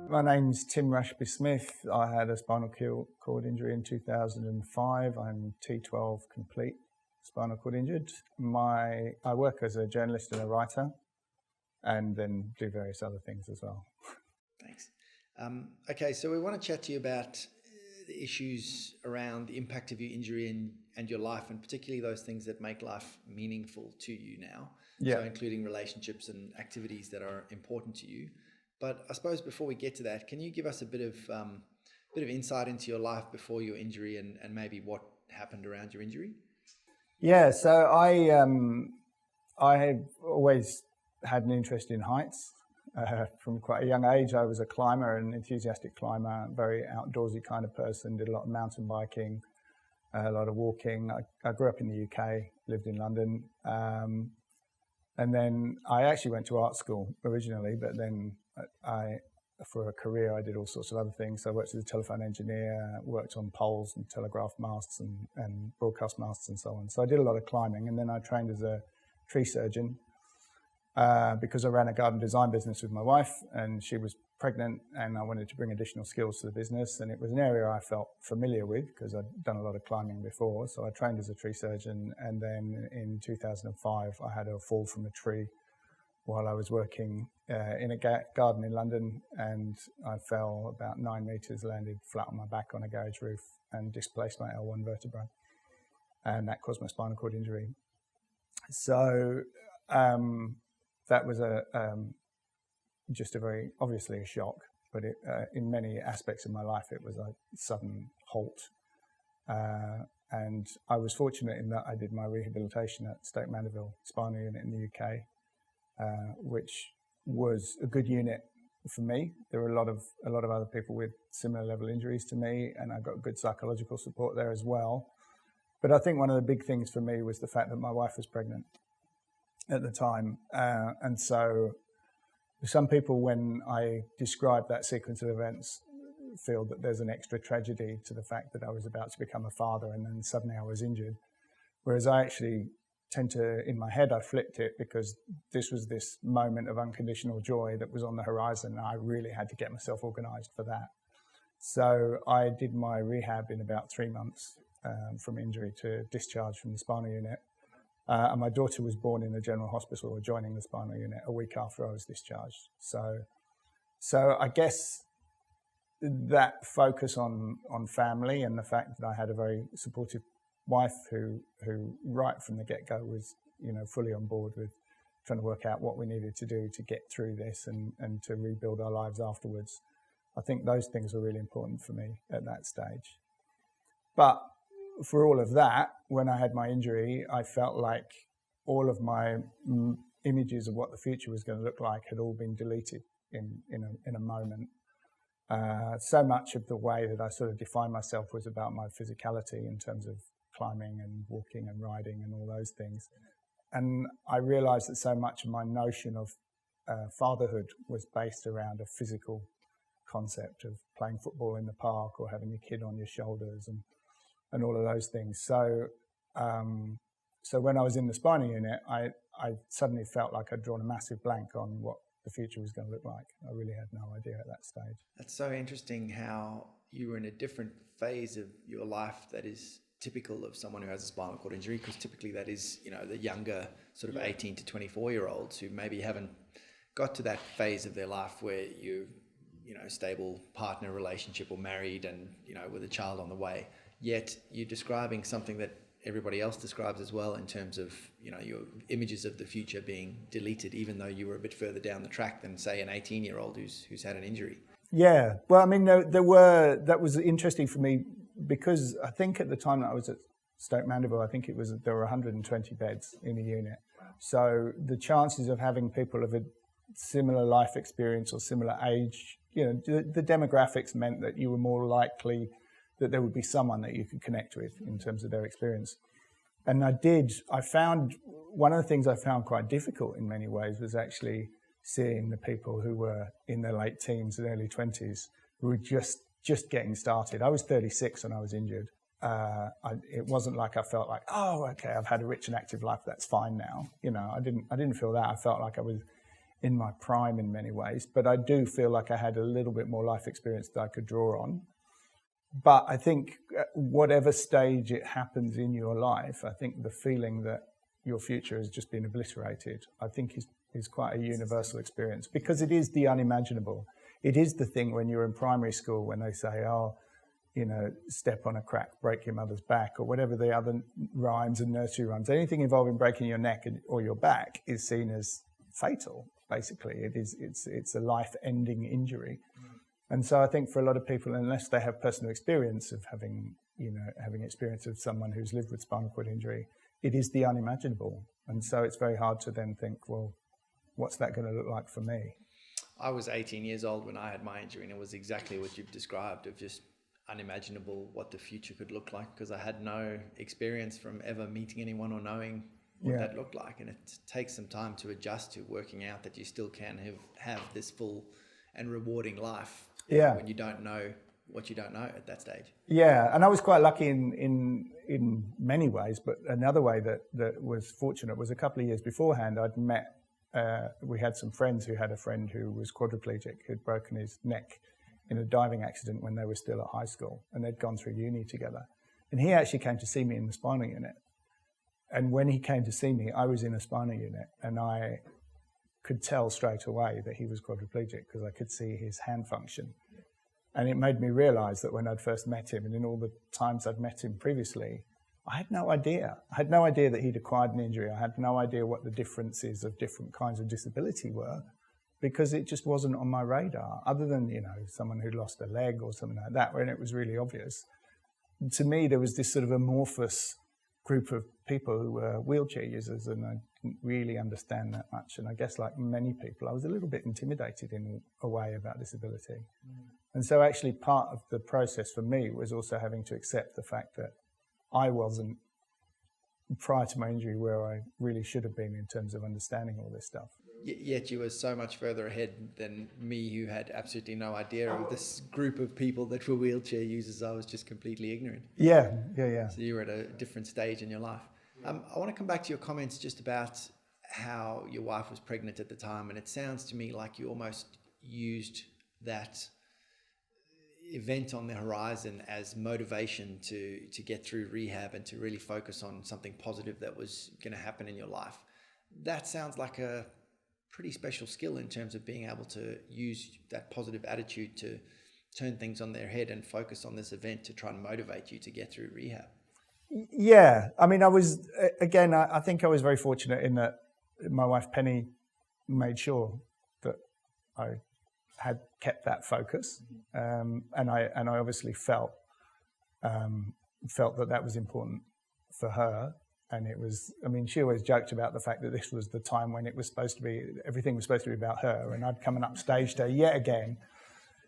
My name's Tim Rashby-Smith. I had a spinal cord injury in 2005. I'm T12 complete spinal cord injured. I work as a journalist and a writer, and then do various other things as well. Thanks. Okay, so we want to chat to you about the issues around the impact of your injury and your life, and particularly those things that make life meaningful to you now. Yeah. So including relationships and activities that are important to you. But I suppose before we get to that, can you give us a bit of insight into your life before your injury and maybe what happened around your injury? Yeah, so I have always had an interest in heights. From quite a young age, I was a climber, an enthusiastic climber, very outdoorsy kind of person, did a lot of mountain biking, a lot of walking. I grew up in the UK, lived in London. And then I actually went to art school originally, but then for a career, I did all sorts of other things. So I worked as a telephone engineer, worked on poles and telegraph masts and broadcast masts and so on. So I did a lot of climbing, and then I trained as a tree surgeon because I ran a garden design business with my wife, and she was pregnant, and I wanted to bring additional skills to the business. And it was an area I felt familiar with because I'd done a lot of climbing before. So I trained as a tree surgeon, and then in 2005, I had a fall from a tree while I was working in a garden in London, and I fell about 9 meters, landed flat on my back on a garage roof and displaced my L1 vertebrae. And that caused my spinal cord injury. So that was just a very, obviously a shock, but in many aspects of my life, it was a sudden halt. And I was fortunate in that I did my rehabilitation at Stoke Mandeville Spinal Unit in the UK, which was a good unit for me. There were a lot of other people with similar level injuries to me, and I got good psychological support there as well. But I think one of the big things for me was the fact that my wife was pregnant at the time. And so some people, when I describe that sequence of events, feel that there's an extra tragedy to the fact that I was about to become a father and then suddenly I was injured. Whereas I actually tend to, in my head, I flipped it because this was this moment of unconditional joy that was on the horizon, and I really had to get myself organized for that. So I did my rehab in about 3 months from injury to discharge from the spinal unit. And my daughter was born in the general hospital, or joining the spinal unit, a week after I was discharged. So I guess that focus on family and the fact that I had a very supportive wife who right from the get-go was, fully on board with trying to work out what we needed to do to get through this and to rebuild our lives afterwards. I think those things were really important for me at that stage. But for all of that, when I had my injury, I felt like all of my images of what the future was going to look like had all been deleted in a moment. So much of the way that I sort of defined myself was about my physicality in terms of climbing and walking and riding and all those things. And I realized that so much of my notion of fatherhood was based around a physical concept of playing football in the park or having your kid on your shoulders and all of those things. So when I was in the spinal unit, I suddenly felt like I'd drawn a massive blank on what the future was going to look like. I really had no idea at that stage. That's so interesting how you were in a different phase of your life that is typical of someone who has a spinal cord injury, because typically that is, the younger sort of 18 to 24-year-olds who maybe haven't got to that phase of their life where you stable partner relationship or married and, with a child on the way. Yet you're describing something that everybody else describes as well in terms of, your images of the future being deleted, even though you were a bit further down the track than, say, an 18-year-old who's had an injury. Yeah. Well, I mean, that was interesting for me because I think at the time that I was at Stoke Mandeville, I think there were 120 beds in a unit. So the chances of having people of a similar life experience or similar age, the demographics meant that you were more likely that there would be someone that you could connect with in terms of their experience. And I found one of the things I found quite difficult in many ways was actually seeing the people who were in their late teens and early 20s who were just getting started. I was 36 when I was injured. It wasn't like I felt like, oh, okay, I've had a rich and active life, that's fine now. I didn't feel that. I felt like I was in my prime in many ways, but I do feel like I had a little bit more life experience that I could draw on. But I think whatever stage it happens in your life, I think the feeling that your future has just been obliterated, I think is quite a universal experience, because it is the unimaginable. It is the thing when you're in primary school when they say, oh, you know, step on a crack, break your mother's back, or whatever the other rhymes and nursery rhymes. Anything involving breaking your neck or your back is seen as fatal, basically. It's a life-ending injury. And so I think for a lot of people, unless they have personal experience of having experience of someone who's lived with spinal cord injury, it is the unimaginable. And so it's very hard to then think, well, what's that going to look like for me? I was 18 years old when I had my injury, and it was exactly what you've described, of just unimaginable what the future could look like, because I had no experience from ever meeting anyone or knowing what that looked like. And it takes some time to adjust to working out that you still can have this full and rewarding life when you don't know what you don't know at that stage. Yeah, and I was quite lucky in many ways, but another way that was fortunate was a couple of years beforehand I'd met, we had some friends who had a friend who was quadriplegic, who'd broken his neck in a diving accident when they were still at high school, and they'd gone through uni together. And he actually came to see me in the spinal unit. And when he came to see me, I was in a spinal unit, and I could tell straight away that he was quadriplegic because I could see his hand function. And it made me realize that when I'd first met him, and in all the times I'd met him previously, I had no idea. I had no idea that he'd acquired an injury. I had no idea what the differences of different kinds of disability were, because it just wasn't on my radar, other than, you know, someone who'd lost a leg or something like that, when it was really obvious. To me, there was this sort of amorphous group of people who were wheelchair users, and I didn't really understand that much. And I guess, like many people, I was a little bit intimidated in a way about disability. And so actually part of the process for me was also having to accept the fact that I wasn't, prior to my injury, where I really should have been in terms of understanding all this stuff. Yet you were so much further ahead than me, who had absolutely no idea of this group of people that were wheelchair users. I was just completely ignorant. Yeah. So you were at a different stage in your life. I want to come back to your comments just about how your wife was pregnant at the time. And it sounds to me like you almost used that event on the horizon as motivation to get through rehab and to really focus on something positive that was going to happen in your life. That sounds like a pretty special skill in terms of being able to use that positive attitude to turn things on their head and focus on this event to try and motivate you to get through rehab. Yeah, I mean, I think I was very fortunate in that my wife Penny made sure that I had kept that focus, and I obviously felt that was important for her. And it was, I mean, she always joked about the fact that this was the time when it was supposed to be, everything was supposed to be about her, and I'd come and upstaged her yet again.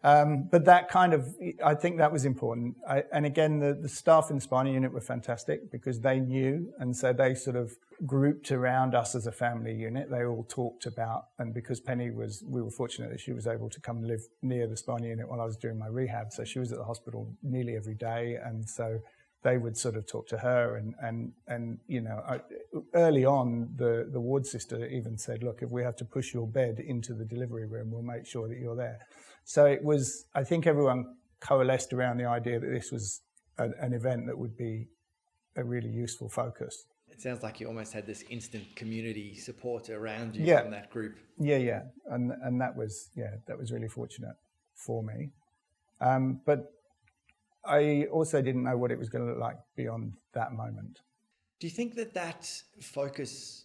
But that kind of, I think that was important. And again, the staff in the spinal unit were fantastic because they knew, and so they sort of grouped around us as a family unit. They all talked about, and because Penny we were fortunate that she was able to come and live near the spinal unit while I was doing my rehab. So she was at the hospital nearly every day, and so they would sort of talk to her, and you know, early on, the ward sister even said, look, if we have to push your bed into the delivery room, we'll make sure that you're there. So it was, I think everyone coalesced around the idea that this was an event that would be a really useful focus. It sounds like you almost had this instant community support around you from that group. Yeah. And that was really fortunate for me. But I also didn't know what it was going to look like beyond that moment. Do you think that focus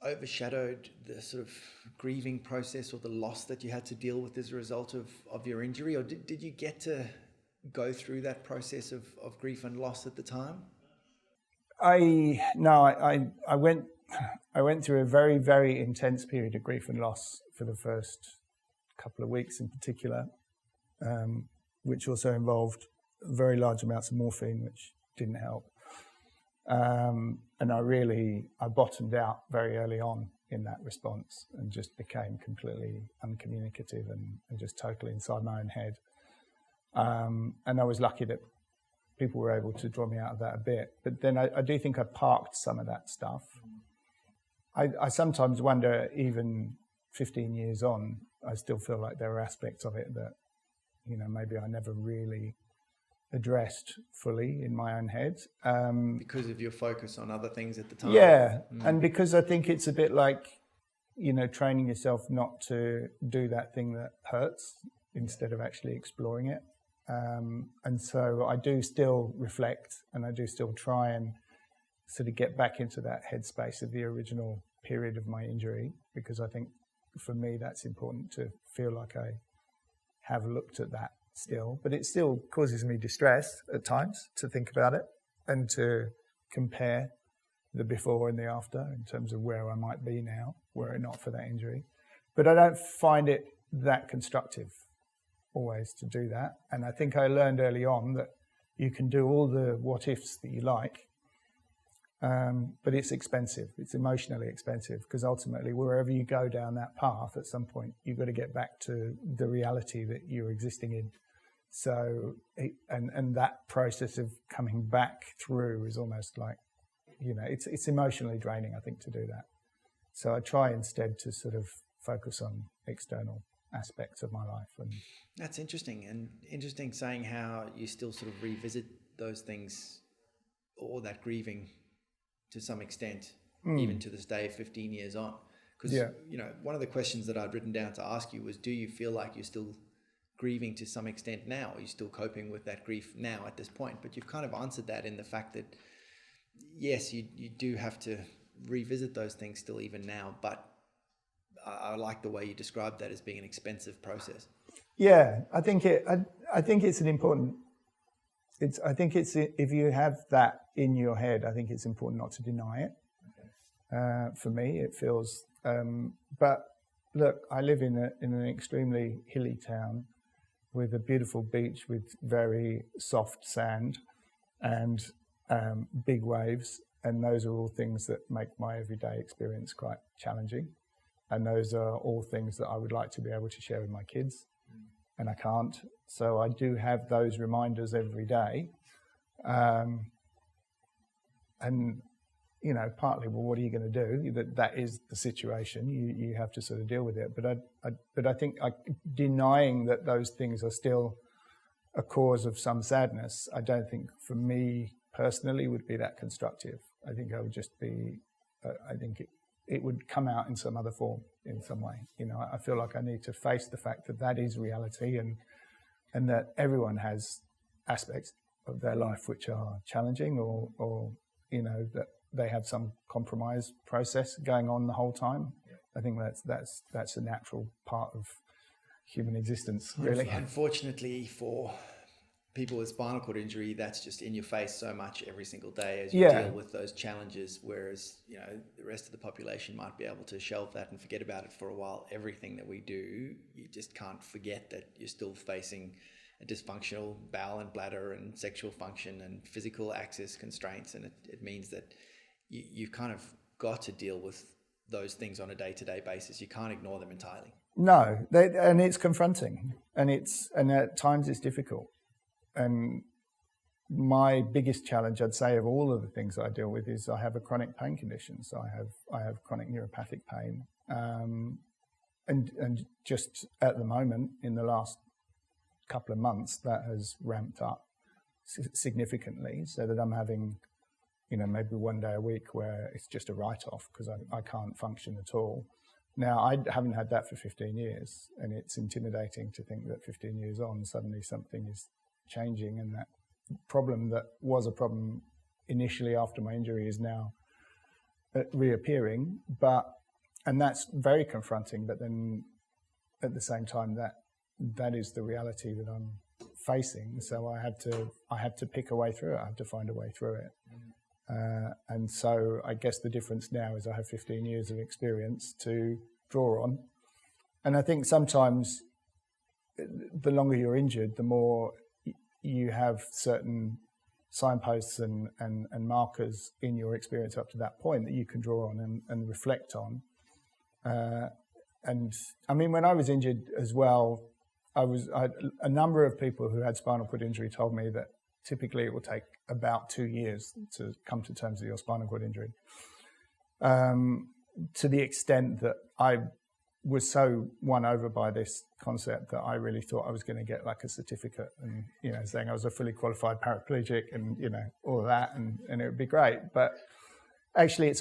overshadowed the sort of grieving process or the loss that you had to deal with as a result of your injury? Or did you get to go through that process of grief and loss at the time? I went through a very, very intense period of grief and loss for the first couple of weeks in particular, which also involved very large amounts of morphine, which didn't help. And I bottomed out very early on in that response and just became completely uncommunicative and just totally inside my own head. And I was lucky that people were able to draw me out of that a bit. But then I do think I parked some of that stuff. I sometimes wonder, even 15 years on, I still feel like there are aspects of it that, maybe I never really addressed fully in my own head. Because of your focus on other things at the time. Yeah, and because I think it's a bit like, training yourself not to do that thing that hurts instead of actually exploring it. And so I do still reflect, and I do still try and sort of get back into that headspace of the original period of my injury, because I think for me that's important to feel like I have looked at that still. But it still causes me distress at times to think about it and to compare the before and the after in terms of where I might be now, were it not for that injury. But I don't find it that constructive always to do that. And I think I learned early on that you can do all the what ifs that you like, but it's expensive. It's emotionally expensive, because ultimately wherever you go down that path, at some point you've got to get back to the reality that you're existing in. So, and that process of coming back through is almost like, it's emotionally draining, I think, to do that. So I try instead to sort of focus on external aspects of my life. And that's interesting, and interesting saying how you still sort of revisit those things or that grieving to some extent, even to this day, 15 years on. Because, one of the questions that I'd written down to ask you was, do you feel like you're still grieving to some extent now? Are you still coping with that grief now at this point? But you've kind of answered that in the fact that, yes, you do have to revisit those things still even now, but I like the way you described that as being an expensive process. Yeah, I think it's an important. If you have that in your head, I think it's important not to deny it. Okay. For me, it feels. But look, I live in an extremely hilly town with a beautiful beach with very soft sand and big waves, and those are all things that make my everyday experience quite challenging. And those are all things that I would like to be able to share with my kids, and I can't. So I do have those reminders every day. And, partly, well, what are you going to do? That is the situation. You have to sort of deal with it. But I think denying that those things are still a cause of some sadness, I don't think for me personally would be that constructive. I think I would just be, I think it would come out in some other form, in some way. I feel like I need to face the fact that is reality, and that everyone has aspects of their life which are challenging, or that they have some compromise process going on the whole time. I think that's a natural part of human existence, really. Unfortunately for people with spinal cord injury, that's just in your face so much every single day as you deal with those challenges, whereas the rest of the population might be able to shelve that and forget about it for a while. Everything that we do, you just can't forget that you're still facing a dysfunctional bowel and bladder and sexual function and physical access constraints, and it means that you've kind of got to deal with those things on a day-to-day basis. You can't ignore them entirely. No, and it's confronting, and at times it's difficult. And my biggest challenge, I'd say, of all of the things that I deal with is I have a chronic pain condition. So I have chronic neuropathic pain, and just at the moment, in the last couple of months, that has ramped up significantly, so that I'm having, maybe one day a week where it's just a write-off because I can't function at all. Now, I haven't had that for 15 years, and it's intimidating to think that 15 years on, suddenly something is changing, and that problem that was a problem initially after my injury is now reappearing. And that's very confronting, but then at the same time that is the reality that I'm facing. So I had to pick a way through it. I had to find a way through it. And so I guess the difference now is I have 15 years of experience to draw on. And I think sometimes the longer you're injured, the more you have certain signposts and markers in your experience up to that point that you can draw on and reflect on. And I mean, when I was injured as well, a number of people who had spinal cord injury told me that typically it will take about 2 years to come to terms with your spinal cord injury. To the extent that I was so won over by this concept that I really thought I was going to get like a certificate and, saying I was a fully qualified paraplegic and, all of that and it would be great. But actually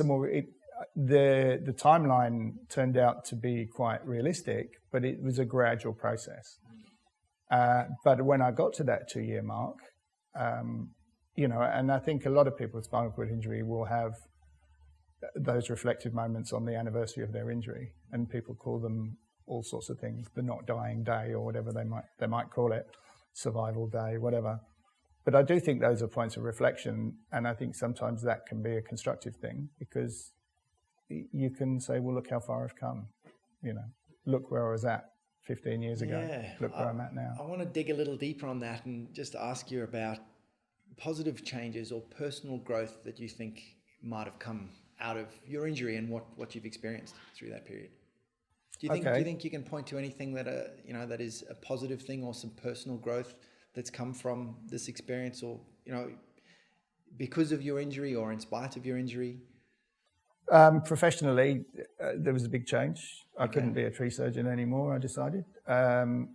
the timeline turned out to be quite realistic, but it was a gradual process. But when I got to that 2-year mark, and I think a lot of people with spinal cord injury will have those reflective moments on the anniversary of their injury, and people call them all sorts of things, the not dying day or whatever they might call it, survival day, whatever. But I do think those are points of reflection, and I think sometimes that can be a constructive thing, because you can say, well, look how far I've come, look where I was at 15 years ago, look where I'm at now. I want to dig a little deeper on that and just ask you about positive changes or personal growth that you think might have come out of your injury and what you've experienced through that period. Do you think you can point to anything that that is a positive thing, or some personal growth that's come from this experience, or because of your injury or in spite of your injury? Professionally, there was a big change. I couldn't be a tree surgeon anymore, I decided. And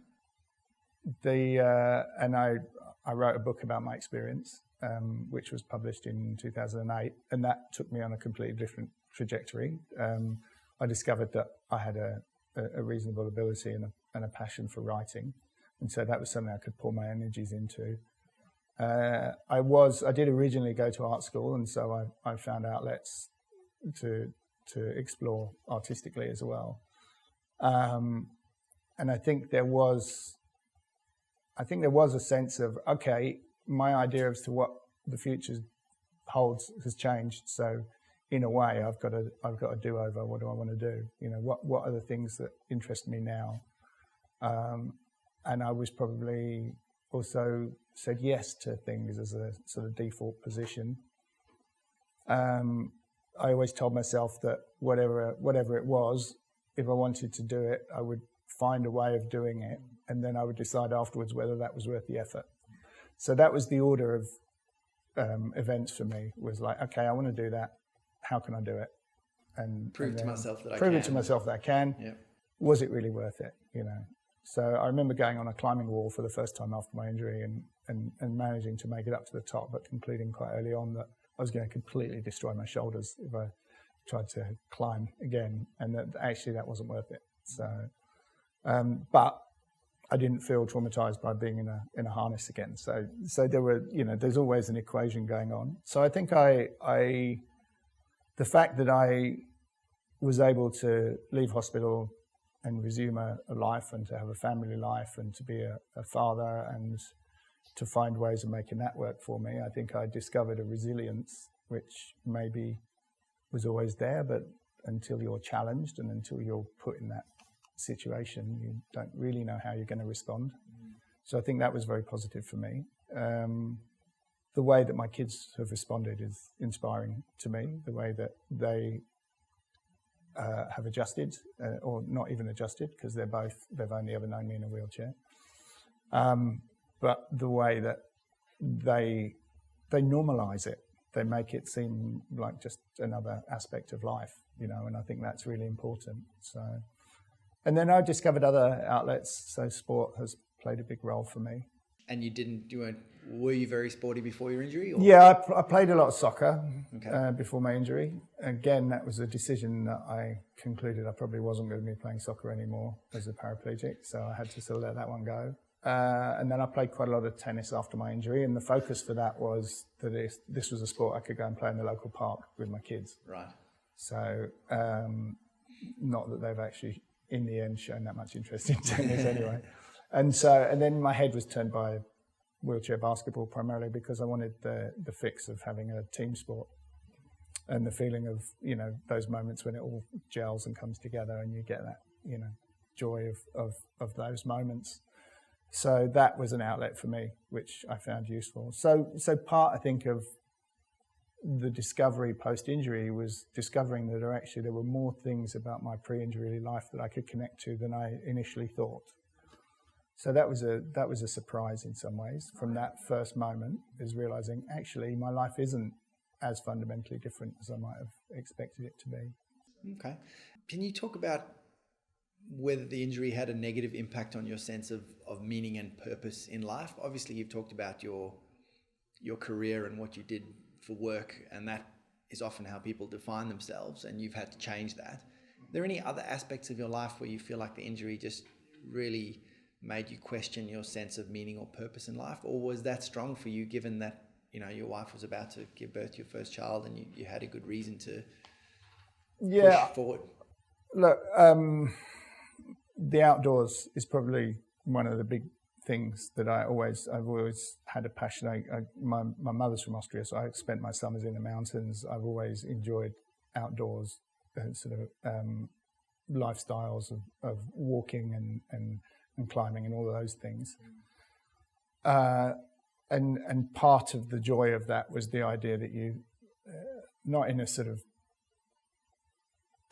I wrote a book about my experience, which was published in 2008, and that took me on a completely different trajectory. I discovered that I had a reasonable ability and a passion for writing, and so that was something I could pour my energies into. I did originally go to art school, and so I found outlets to explore artistically as well. And I think there was a sense of, okay, my idea as to what the future holds has changed. So in a way, I've got a do-over. What do I want to do? What are the things that interest me now? And I was probably also said yes to things as a sort of default position. I always told myself that whatever it was, if I wanted to do it, I would find a way of doing it, and then I would decide afterwards whether that was worth the effort. So that was the order of events for me, was like, okay, I want to do that. How can I do it? And prove it to myself that I can. Yeah. Was it really worth it? So I remember going on a climbing wall for the first time after my injury and managing to make it up to the top, but concluding quite early on that I was going to completely destroy my shoulders if I tried to climb again, and that actually that wasn't worth it. So, but I didn't feel traumatized by being in a harness again. So there were, there's always an equation going on. So I think the fact that I was able to leave hospital and resume a life, and to have a family life, and to be a father, and to find ways of making that work for me, I think I discovered a resilience which maybe was always there, but until you're challenged and until you're put in that situation, you don't really know how you're going to respond. So I think that was very positive for me. The way that my kids have responded is inspiring to me, the way that they have adjusted, or not even adjusted, because they've only ever known me in a wheelchair. But the way that they normalize it, they make it seem like just another aspect of life, and I think that's really important. So, and then I discovered other outlets. So sport has played a big role for me. And were you very sporty before your injury? Or? Yeah, I played a lot of soccer before my injury. Again, that was a decision that I concluded I probably wasn't going to be playing soccer anymore as a paraplegic, so I had to sort of let that one go. And then I played quite a lot of tennis after my injury, and the focus for that was that this was a sport I could go and play in the local park with my kids. Right. So, not that they've actually, in the end, shown that much interest in tennis anyway. And then my head was turned by wheelchair basketball primarily, because I wanted the fix of having a team sport and the feeling of, those moments when it all gels and comes together and you get that, joy of those moments. So that was an outlet for me, which I found useful. So part, I think, of the discovery post-injury was discovering that there were more things about my pre-injury life that I could connect to than I initially thought. So that was a surprise in some ways. From that first moment, is realizing actually my life isn't as fundamentally different as I might have expected it to be. Okay. Can you talk about whether the injury had a negative impact on your sense of meaning and purpose in life. Obviously, you've talked about your career and what you did for work, and that is often how people define themselves, and you've had to change that. Are there any other aspects of your life where you feel like the injury just really made you question your sense of meaning or purpose in life? Or was that strong for you, given that, you know, your wife was about to give birth to your first child and you had a good reason to push forward? Look, the outdoors is probably one of the big things that I've always had a passion. My mother's from Austria, so I spent my summers in the mountains. I've always enjoyed outdoors, sort of lifestyles of walking and climbing and all of those things. And part of the joy of that was the idea that you, not in a sort of,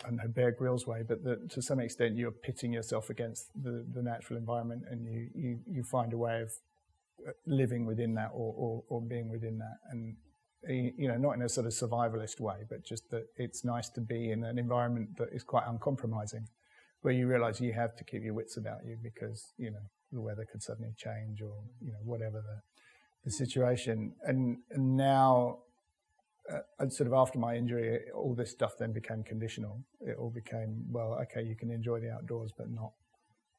I don't know, Bear Grylls way, but that to some extent you're pitting yourself against the natural environment, and you find a way of living within that or being within that. And, you know, not in a sort of survivalist way, but just that it's nice to be in an environment that is quite uncompromising, where you realize you have to keep your wits about you because, you know, the weather could suddenly change or, you know, whatever the situation. And now, sort of after my injury, all this stuff then became conditional. It all became, well, okay, you can enjoy the outdoors, but not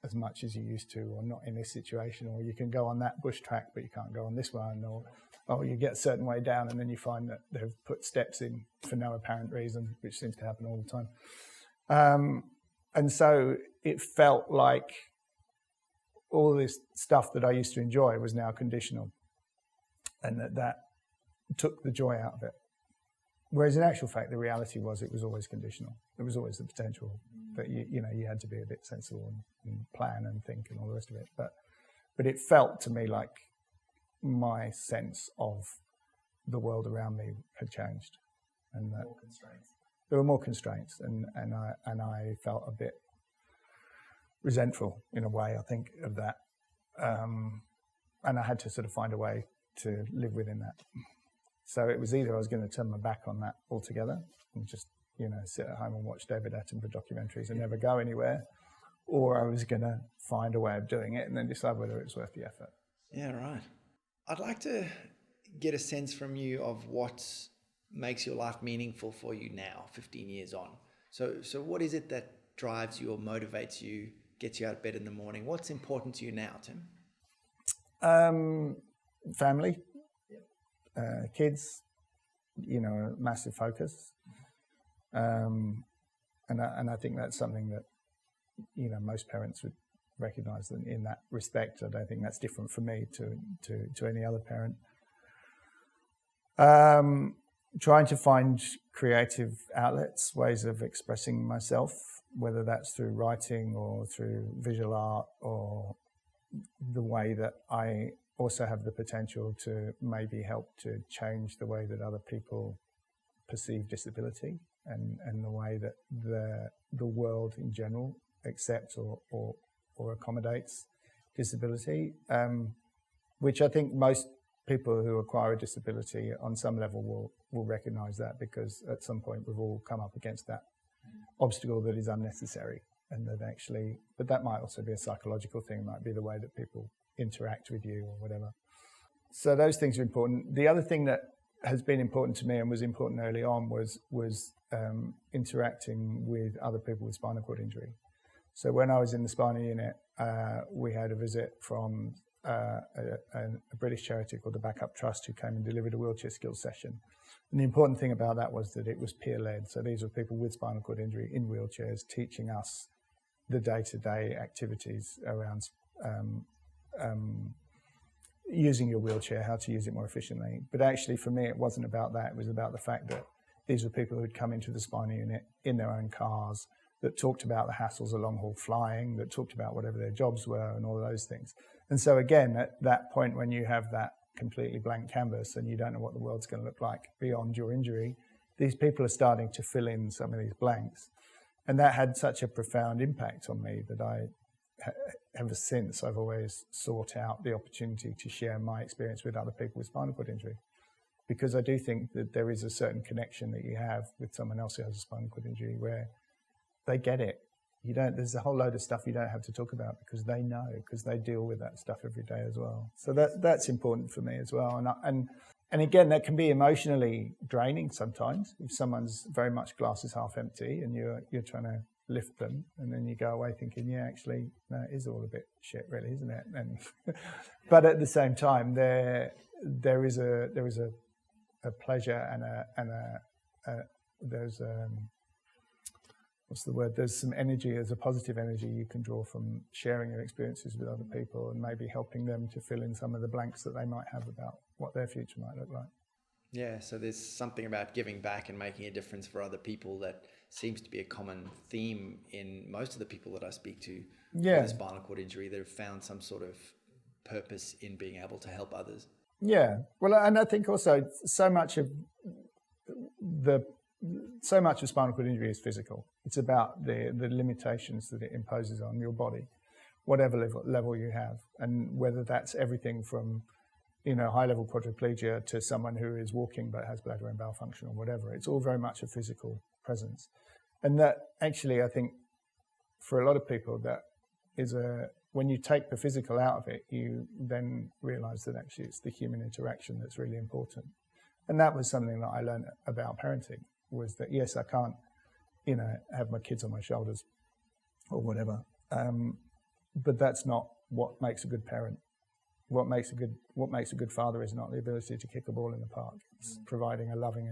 as much as you used to, or not in this situation, or you can go on that bush track, but you can't go on this one, or you get a certain way down and then you find that they've put steps in for no apparent reason, which seems to happen all the time. And so it felt like all this stuff that I used to enjoy was now conditional, and that took the joy out of it. Whereas in actual fact, the reality was it was always conditional. There was always the potential that you had to be a bit sensible and plan and think and all the rest of it. But it felt to me like my sense of the world around me had changed, and that there were more constraints, and I felt a bit resentful in a way, I think, of that, and I had to sort of find a way to live within that. So it was either I was going to turn my back on that altogether and just, you know, sit at home and watch David Attenborough documentaries and never go anywhere, or I was going to find a way of doing it and then decide whether it was worth the effort. Yeah, right. I'd like to get a sense from you of what makes your life meaningful for you now, 15 years on. So what is it that drives you or motivates you, gets you out of bed in the morning? What's important to you now, Tim? Family. Kids, you know, a massive focus, and I think that's something that, you know, most parents would recognise in that respect. I don't think that's different for me to any other parent. Trying to find creative outlets, ways of expressing myself, whether that's through writing or through visual art, or the way that I also have the potential to maybe help to change the way that other people perceive disability and the way that the world in general accepts or accommodates disability, which I think most people who acquire a disability on some level will recognise that, because at some point we've all come up against that obstacle that is unnecessary, and that actually, but that might also be a psychological thing, it might be the way that people interact with you or whatever. So those things are important. The other thing that has been important to me and was important early on was interacting with other people with spinal cord injury. So when I was in the spinal unit, we had a visit from a British charity called the Backup Trust, who came and delivered a wheelchair skills session. And the important thing about that was that it was peer-led. So these were people with spinal cord injury in wheelchairs teaching us the day-to-day activities around using your wheelchair, how to use it more efficiently. But actually for me, it wasn't about that. It was about the fact that these were people who had come into the spinal unit in their own cars, that talked about the hassles of long-haul flying, that talked about whatever their jobs were and all of those things. And so again, at that point when you have that completely blank canvas and you don't know what the world's going to look like beyond your injury, these people are starting to fill in some of these blanks. And that had such a profound impact on me that ever since I've always sought out the opportunity to share my experience with other people with spinal cord injury, because I do think that there is a certain connection that you have with someone else who has a spinal cord injury where they get it. there's a whole load of stuff you don't have to talk about because they know, because they deal with that stuff every day as well. So that's important for me as well. And again, that can be emotionally draining sometimes if someone's very much glass is half empty and you're trying to lift them, and then you go away thinking, yeah, actually, no, it is all a bit shit, really, isn't it? And but at the same time, there is a pleasure and there's what's the word? There's some energy, there's a positive energy you can draw from sharing your experiences with other people and maybe helping them to fill in some of the blanks that they might have about what their future might look like. Yeah, so there's something about giving back and making a difference for other people that seems to be a common theme in most of the people that I speak to with a spinal cord injury. They've found some sort of purpose in being able to help others. Yeah, well, and I think also so much of spinal cord injury is physical. It's about the limitations that it imposes on your body, whatever level you have, and whether that's everything from high-level quadriplegia to someone who is walking but has bladder and bowel function or whatever. It's all very much a physical presence. And that actually, I think, for a lot of people, that is when you take the physical out of it, you then realise that actually it's the human interaction that's really important. And that was something that I learned about parenting, was that, yes, I can't, have my kids on my shoulders or whatever. But that's not what makes a good parent. What makes a good father is not the ability to kick a ball in the park. It's providing a loving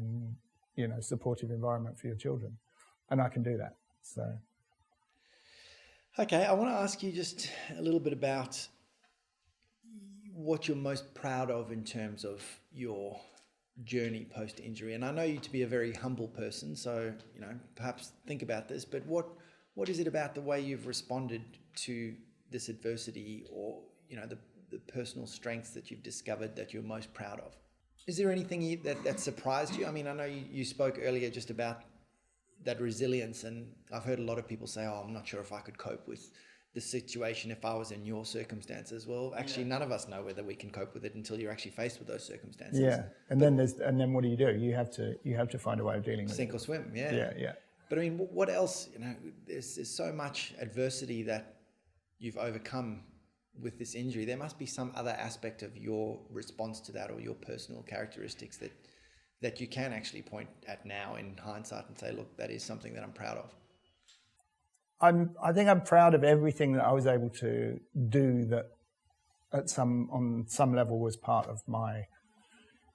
and supportive environment for your children, and I can do that. So, okay, I want to ask you just a little bit about what you're most proud of in terms of your journey post-injury. And I know you to be a very humble person, so perhaps think about this. But what is it about the way you've responded to this adversity, or the personal strengths that you've discovered that you're most proud of? Is there anything that surprised you? I mean, I know you spoke earlier just about that resilience, and I've heard a lot of people say, I'm not sure if I could cope with the situation if I was in your circumstances. Well, actually, none of us know whether we can cope with it until you're actually faced with those circumstances. Yeah, and then what do? You have to find a way of dealing with it. Sink or swim, yeah. Yeah. But I mean, what else? There's so much adversity that you've overcome with this injury. There must be some other aspect of your response to that, or your personal characteristics that you can actually point at now in hindsight and say, look, that is something that I'm proud of. I think I'm proud of everything that I was able to do that on some level was part of my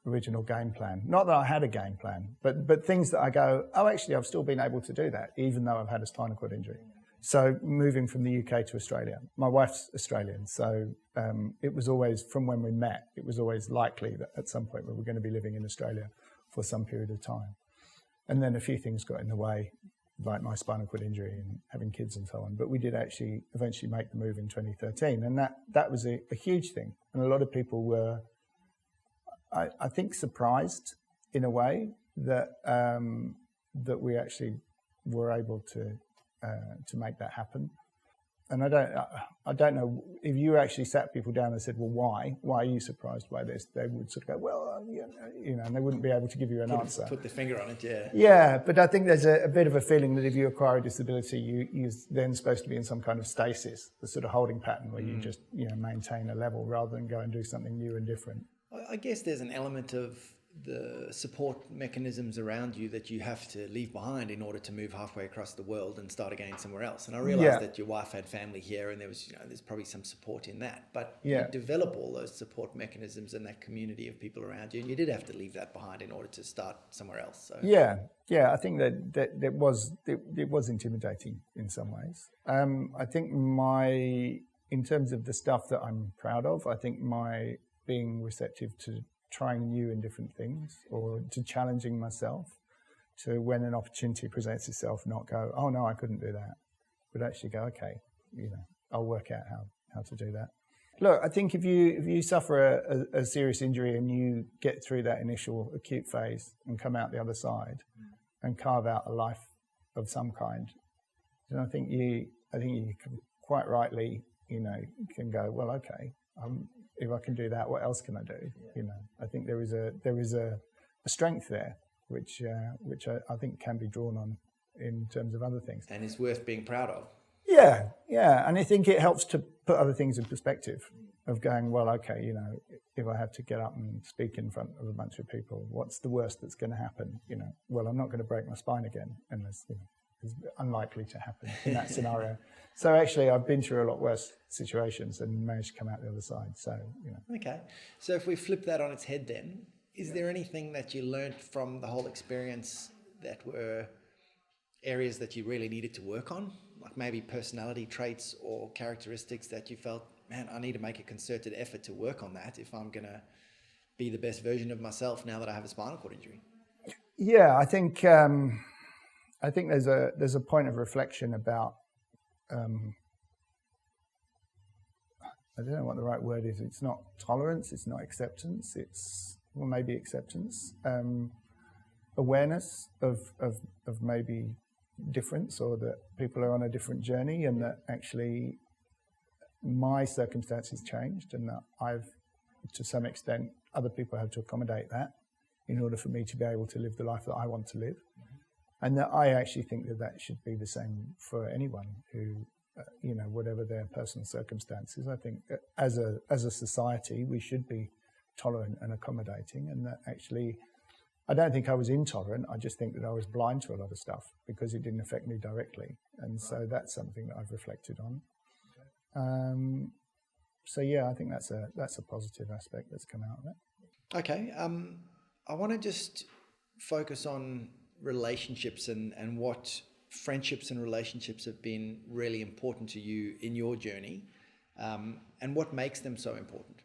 original game plan. Not that I had a game plan, but things that I go, actually I've still been able to do that even though I've had a spinal cord injury. So moving from the UK to Australia, my wife's Australian, so it was always, from when we met, it was always likely that at some point we were going to be living in Australia for some period of time. And then a few things got in the way, like my spinal cord injury and having kids and so on. But we did actually eventually make the move in 2013, and that was a huge thing. And a lot of people were, I think, surprised in a way that we actually were able to make that happen. And I don't know if you actually sat people down and said, well, why are you surprised by this? They would sort of go, well, and they wouldn't be able to give you an answer. Put the finger on it, yeah. Yeah, but I think there's a bit of a feeling that if you acquire a disability, you're then supposed to be in some kind of stasis, the sort of holding pattern where you just maintain a level rather than go and do something new and different. I guess there's an element of the support mechanisms around you that you have to leave behind in order to move halfway across the world and start again somewhere else. And I realized that your wife had family here, and there was, there's probably some support in that. But you develop all those support mechanisms and that community of people around you, and you did have to leave that behind in order to start somewhere else. So. Yeah, I think that it was intimidating in some ways. I think in terms of the stuff that I'm proud of, I think my being receptive to trying new and different things, or to challenging myself, to when an opportunity presents itself, not go, oh no, I couldn't do that, but actually go, okay, I'll work out how to do that. Look, I think if you suffer a serious injury and you get through that initial acute phase and come out the other side and carve out a life of some kind, then I think you can quite rightly, can go, well, okay, if I can do that, what else can I do? I think there is a strength there, which I think can be drawn on in terms of other things. And is worth being proud of. Yeah, and I think it helps to put other things in perspective of going, well, okay, you know, if I have to get up and speak in front of a bunch of people, what's the worst that's going to happen? You know, well, I'm not going to break my spine again, unless, you know, it's unlikely to happen in that scenario. So actually, I've been through a lot worse situations and managed to come out the other side. So, you know. Okay. So if we flip that on its head then, is there anything that you learned from the whole experience that were areas that you really needed to work on? Like maybe personality traits or characteristics that you felt, man, I need to make a concerted effort to work on that if I'm going to be the best version of myself now that I have a spinal cord injury? Yeah, I think there's a point of reflection about I don't know what the right word is. It's not tolerance, it's not acceptance, it's, well, maybe acceptance, awareness of maybe difference, or that people are on a different journey, and that actually my circumstances changed, and that I've, to some extent, other people have to accommodate that in order for me to be able to live the life that I want to live. And that I actually think that should be the same for anyone who, you know, whatever their personal circumstances. I think that as a society, we should be tolerant and accommodating, and that actually, I don't think I was intolerant. I just think that I was blind to a lot of stuff because it didn't affect me directly. And so that's something that I've reflected on. So yeah, I think that's a positive aspect that's come out of it. Okay. I want to just focus on relationships and what friendships and relationships have been really important to you in your journey, and what makes them so important.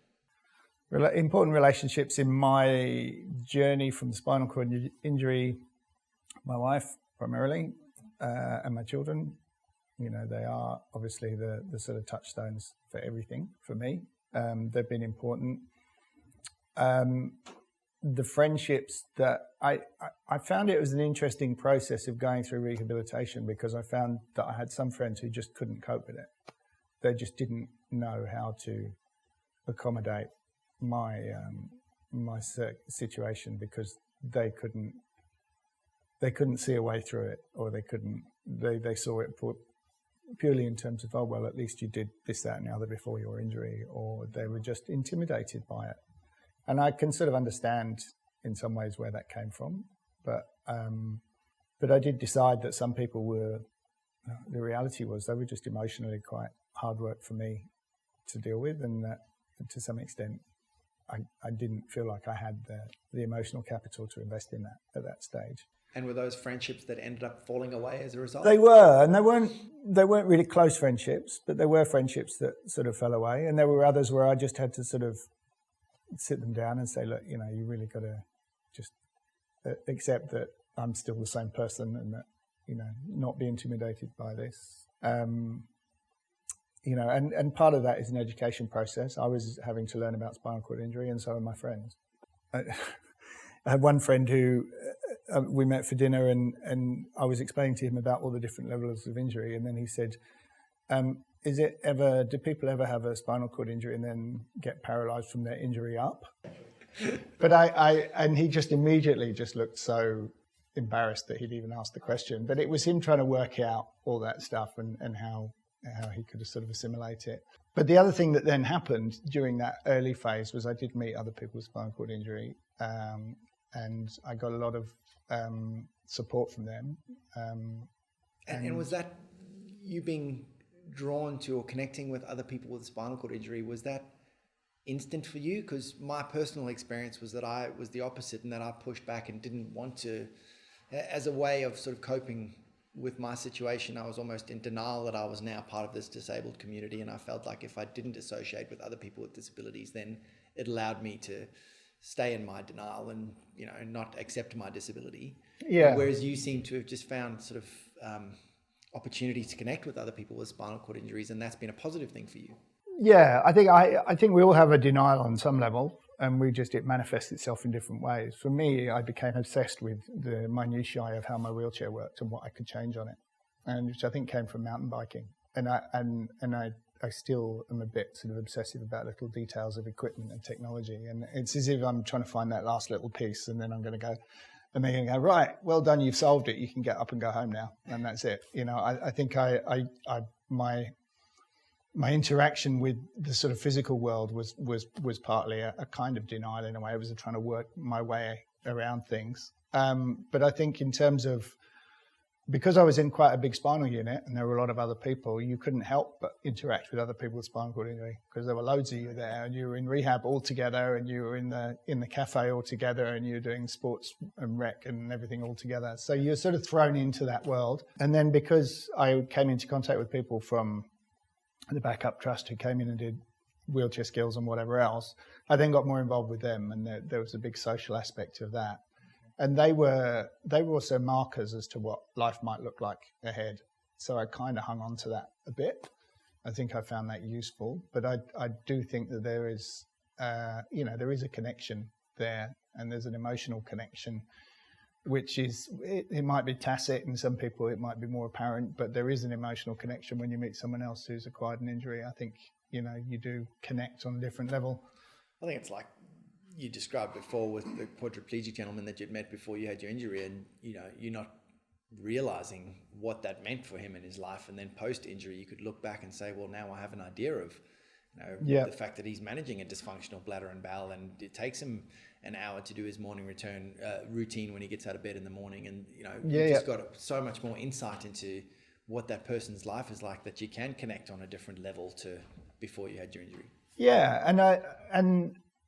Important relationships in my journey from the spinal cord injury, my wife primarily, and my children. You know, they are obviously the sort of touchstones for everything for me. They've been important. The friendships that I found, it was an interesting process of going through rehabilitation, because I found that I had some friends who just couldn't cope with it. They just didn't know how to accommodate my situation, because they couldn't see a way through it, or they saw it purely in terms of, oh well, at least you did this, that, and the other before your injury, or they were just intimidated by it. And I can sort of understand in some ways where that came from, but I did decide that some people were. The reality was they were just emotionally quite hard work for me to deal with, and that to some extent I didn't feel like I had the emotional capital to invest in that at that stage. And were those friendships that ended up falling away as a result? They were, and they weren't really close friendships, but there were friendships that sort of fell away, and there were others where I just had to sort of sit them down and say, look, you know, you really got to just accept that I'm still the same person, and that, you know, not be intimidated by this. You know, and part of that is an education process. I was having to learn about spinal cord injury, and so are my friends. I had one friend who we met for dinner, and I was explaining to him about all the different levels of injury, and then he said, do people ever have a spinal cord injury and then get paralyzed from their injury up? But and he just immediately just looked so embarrassed that he'd even asked the question. But it was him trying to work out all that stuff and how he could sort of assimilate it. But the other thing that then happened during that early phase was I did meet other people with spinal cord injury, and I got a lot of support from them. And was that you being drawn to or connecting with other people with spinal cord injury, was that instant for you? Because my personal experience was that I was the opposite, and that I pushed back and didn't want to, as a way of sort of coping with my situation. I was almost in denial that I was now part of this disabled community, and I felt like if I didn't associate with other people with disabilities, then it allowed me to stay in my denial and, you know, not accept my disability. Yeah. Whereas you seem to have just found sort of opportunity to connect with other people with spinal cord injuries, and that's been a positive thing for you. Yeah, I think we all have a denial on some level, and it manifests itself in different ways. For me, I became obsessed with the minutiae of how my wheelchair worked and what I could change on it, and which I think came from mountain biking. And I still am a bit sort of obsessive about little details of equipment and technology, and it's as if I'm trying to find that last little piece, and then I'm going to go, and they're going to go, right, well done, you've solved it. You can get up and go home now, and that's it. I think my interaction with the sort of physical world was partly a kind of denial in a way. I was trying to work my way around things. But I think in terms of, because I was in quite a big spinal unit and there were a lot of other people, you couldn't help but interact with other people with spinal cord injury, because there were loads of you there, and you were in rehab all together, and you were in the cafe all together, and you were doing sports and rec and everything all together. So you're sort of thrown into that world. And then because I came into contact with people from the Backup Trust who came in and did wheelchair skills and whatever else, I then got more involved with them, and there was a big social aspect of that. And they were also markers as to what life might look like ahead. So I kind of hung on to that a bit. I think I found that useful, but I do think that there is a connection there, and there's an emotional connection, which is, it might be tacit in some people, it might be more apparent, but there is an emotional connection when you meet someone else who's acquired an injury. I think, you do connect on a different level. I think it's like you described before with the quadriplegic gentleman that you'd met before you had your injury, and you're not realizing what that meant for him in his life, and then post-injury you could look back and say, well, now I have an idea of the fact that he's managing a dysfunctional bladder and bowel, and it takes him an hour to do his morning routine when he gets out of bed in the morning, and you've just got so much more insight into what that person's life is like, that you can connect on a different level to before you had your injury.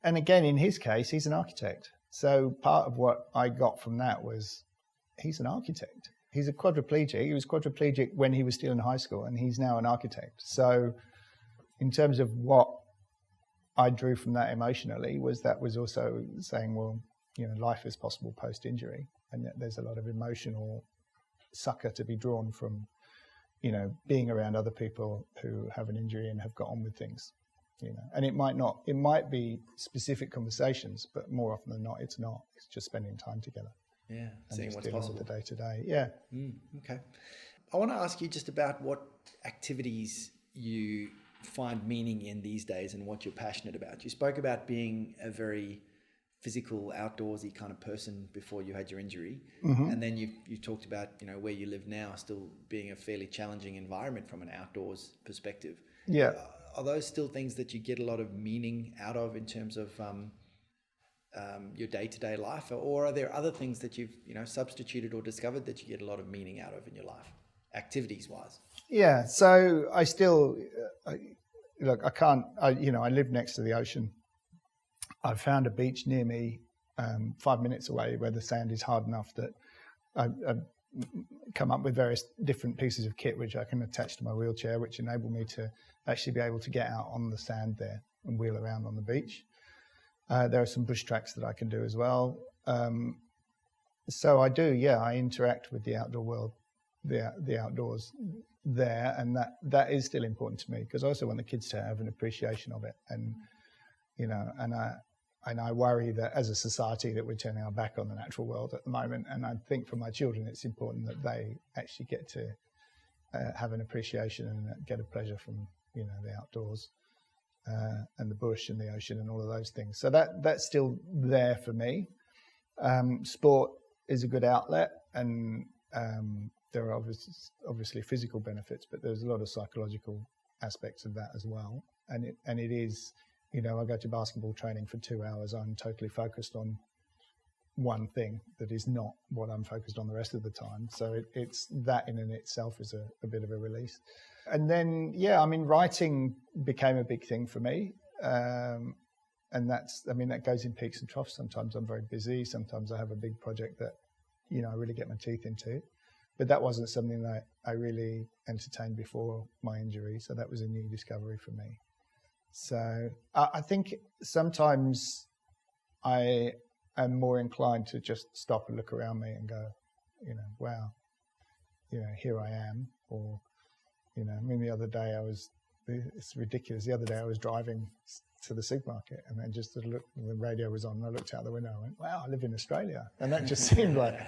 And again, in his case, he's an architect. So part of what I got from that was, he's an architect. He's a quadriplegic. He was quadriplegic when he was still in high school, and he's now an architect. So in terms of what I drew from that emotionally, was also saying, well, life is possible post-injury, and that there's a lot of emotional succor to be drawn from, being around other people who have an injury and have got on with things. And it might be specific conversations, but more often than not, it's not. It's just spending time together. Yeah, seeing what's possible. The day to day. Yeah. Okay. I want to ask you just about what activities you find meaning in these days and what you're passionate about. You spoke about being a very physical, outdoorsy kind of person before you had your injury, and then you talked about where you live now still being a fairly challenging environment from an outdoors perspective. Yeah. Are those still things that you get a lot of meaning out of in terms of your day-to-day life, or are there other things that you've substituted or discovered that you get a lot of meaning out of in your life, activities-wise? Yeah. So I still look. I can't. I live next to the ocean. I've found a beach near me, 5 minutes away, where the sand is hard enough that I've come up with various different pieces of kit which I can attach to my wheelchair, which enable me to actually be able to get out on the sand there and wheel around on the beach. There are some bush tracks that I can do as well. So I do, I interact with the outdoor world, the outdoors there, and that is still important to me, because I also want the kids to have an appreciation of it. And I worry that as a society that we're turning our back on the natural world at the moment. And I think for my children, it's important that they actually get to have an appreciation and get a pleasure from the outdoors and the bush and the ocean and all of those things. So that's still there for me. Sport is a good outlet, and there are obviously physical benefits, but there's a lot of psychological aspects of that as well. And it is, I go to basketball training for 2 hours. I'm totally focused on one thing that is not what I'm focused on the rest of the time. So it's that in and itself is a bit of a release. And then, writing became a big thing for me. And that goes in peaks and troughs. Sometimes I'm very busy. Sometimes I have a big project that, I really get my teeth into. But that wasn't something that I really entertained before my injury. So that was a new discovery for me. So I think sometimes I am more inclined to just stop and look around me and go, wow, here I am. Or, the other day it's ridiculous. The other day I was driving to the supermarket, and then just the radio was on, and I looked out the window and went, wow, I live in Australia. And that just seemed like,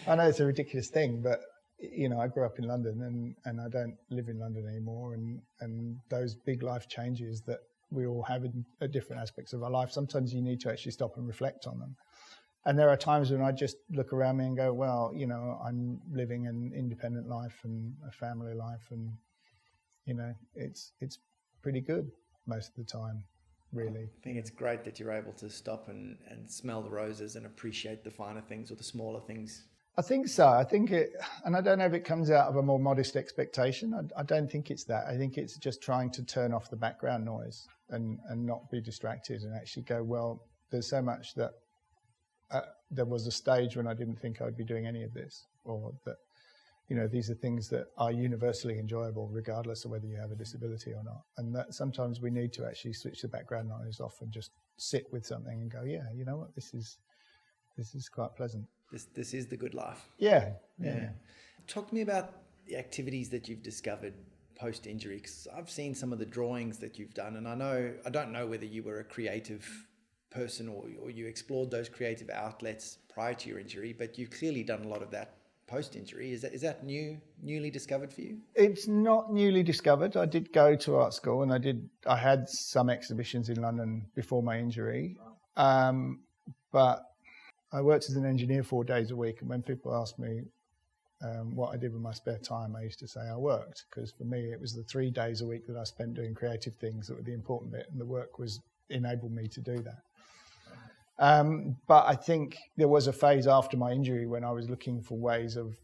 I know it's a ridiculous thing, but I grew up in London, and I don't live in London anymore. And those big life changes that we all have in different aspects of our life, sometimes you need to actually stop and reflect on them. And there are times when I just look around me and go, well, you know, I'm living an independent life and a family life, and, you know, it's pretty good most of the time, really. I think it's great that you're able to stop and smell the roses and appreciate the finer things or the smaller things. I think so. I think it, and I don't know if it comes out of a more modest expectation. I don't think it's that. I think it's just trying to turn off the background noise and not be distracted and actually go, well, there's so much that there was a stage when I didn't think I would be doing any of this, or that, you know, these are things that are universally enjoyable regardless of whether you have a disability or not. And that sometimes we need to actually switch the background noise off and just sit with something and go, yeah, you know what, this is quite pleasant. This is the good life. Yeah. Talk to me about the activities that you've discovered post-injury, because I've seen some of the drawings that you've done, and I don't know whether you were a creative person or you explored those creative outlets prior to your injury, but you've clearly done a lot of that post-injury. Is that newly discovered for you? It's not newly discovered. I did go to art school, and I had some exhibitions in London before my injury, but I worked as an engineer 4 days a week, and when people asked me what I did with my spare time, I used to say I worked, because for me it was the 3 days a week that I spent doing creative things that were the important bit, and the work was enabled me to do that. But I think there was a phase after my injury when I was looking for ways of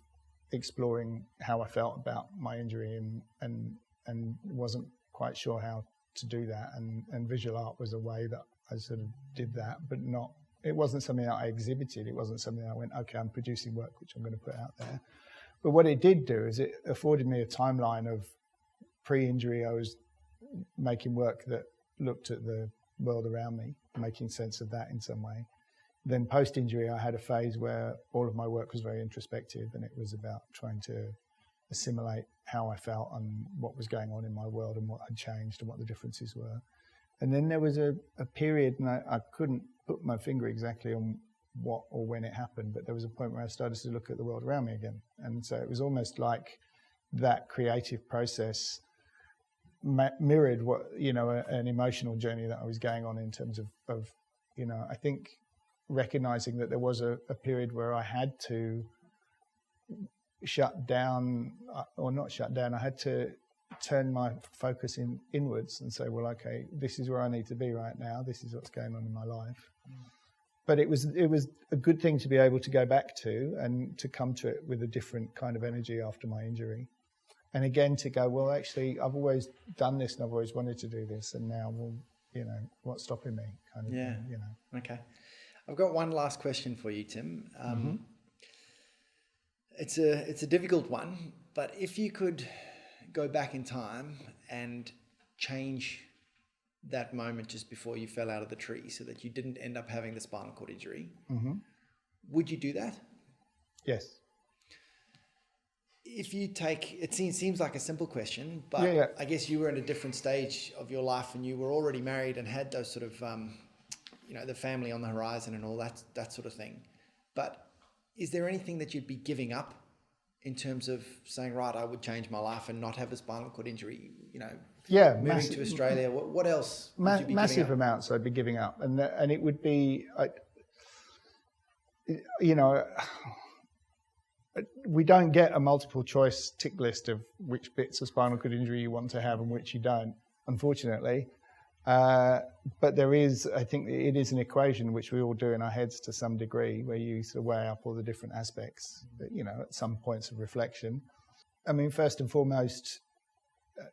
exploring how I felt about my injury, and wasn't quite sure how to do that. And visual art was a way that I sort of did that, but it wasn't something that I exhibited. It wasn't something I went, okay, I'm producing work which I'm going to put out there. But what it did do is it afforded me a timeline of pre-injury. I was making work that looked at the world around me, making sense of that in some way. Then post-injury, I had a phase where all of my work was very introspective, and it was about trying to assimilate how I felt and what was going on in my world and what had changed and what the differences were. And then there was a period, and I couldn't put my finger exactly on what or when it happened, but there was a point where I started to look at the world around me again. And so it was almost like that creative process mirrored what, you know, an emotional journey that I was going on in terms of you know, I think recognizing that there was a period where I had to shut down, or not shut down, I had to turn my focus inwards and say, well, okay, this is where I need to be right now. This is what's going on in my life. But it was a good thing to be able to go back to and to come to it with a different kind of energy after my injury. And again, to go, well, actually, I've always done this and I've always wanted to do this. And now, well, you know, what's stopping me? Kind of thing, you know. Okay. I've got one last question for you, Tim. It's a difficult one, but if you could go back in time and change that moment just before you fell out of the tree so that you didn't end up having the spinal cord injury, would you do that? Yes. If you take, it seems like a simple question, but I guess you were in a different stage of your life and you were already married and had those sort of, you know, the family on the horizon and all that sort of thing. But is there anything that you'd be giving up in terms of saying, right, I would change my life and not have a spinal cord injury, you know, moving to Australia? What else would you be massive giving up? amounts I'd be giving up. And it would be, you know, we don't get a multiple choice tick list of which bits of spinal cord injury you want to have and which you don't, unfortunately. But there is, I think it is an equation which we all do in our heads to some degree, where you sort of weigh up all the different aspects, you know, at some points of reflection. I mean, first and foremost,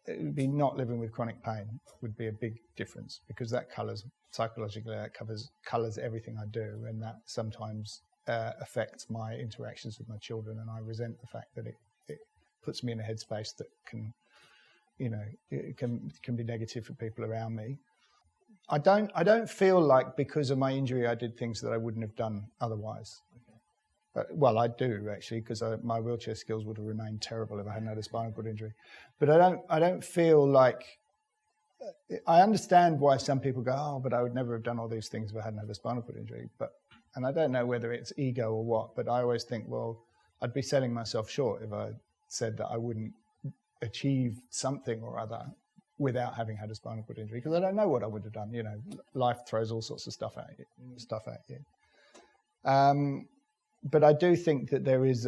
it would be not living with chronic pain would be a big difference, because that psychologically, that colours everything I do, and that sometimes affects my interactions with my children, and I resent the fact that it puts me in a headspace that can, you know, it can be negative for people around me. I don't feel like because of my injury I did things that I wouldn't have done otherwise. Well, I do actually, because my wheelchair skills would have remained terrible if I hadn't had a spinal cord injury. But I don't feel like, I understand why some people go, oh, but I would never have done all these things if I hadn't had a spinal cord injury. And I don't know whether it's ego or what, but I always think, well, I'd be selling myself short if I said that I wouldn't achieve something or other without having had a spinal cord injury, because I don't know what I would have done. You know, life throws all sorts of stuff at you. But I do think that there is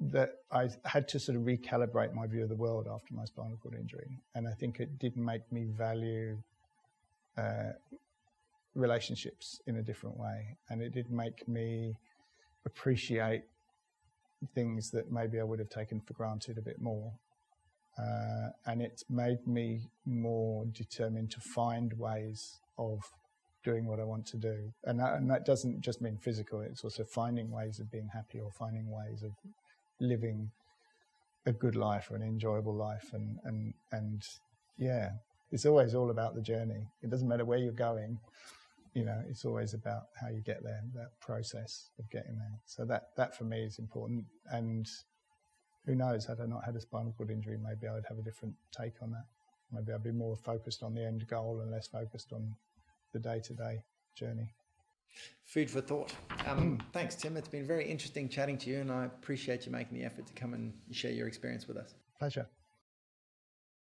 that I had to sort of recalibrate my view of the world after my spinal cord injury. And I think it did make me value relationships in a different way. And it did make me appreciate things that maybe I would have taken for granted a bit more. And it's made me more determined to find ways of doing what I want to do. And that doesn't just mean physical, it's also finding ways of being happy or finding ways of living a good life or an enjoyable life. And yeah, it's always all about the journey. It doesn't matter where you're going, it's always about how you get there, that process of getting there. So that for me is important. And who knows, had I not had a spinal cord injury, maybe I would have a different take on that. Maybe I'd be more focused on the end goal and less focused on the day-to-day journey. Food for thought. Thanks, Tim. It's been very interesting chatting to you, and I appreciate you making the effort to come and share your experience with us. Pleasure.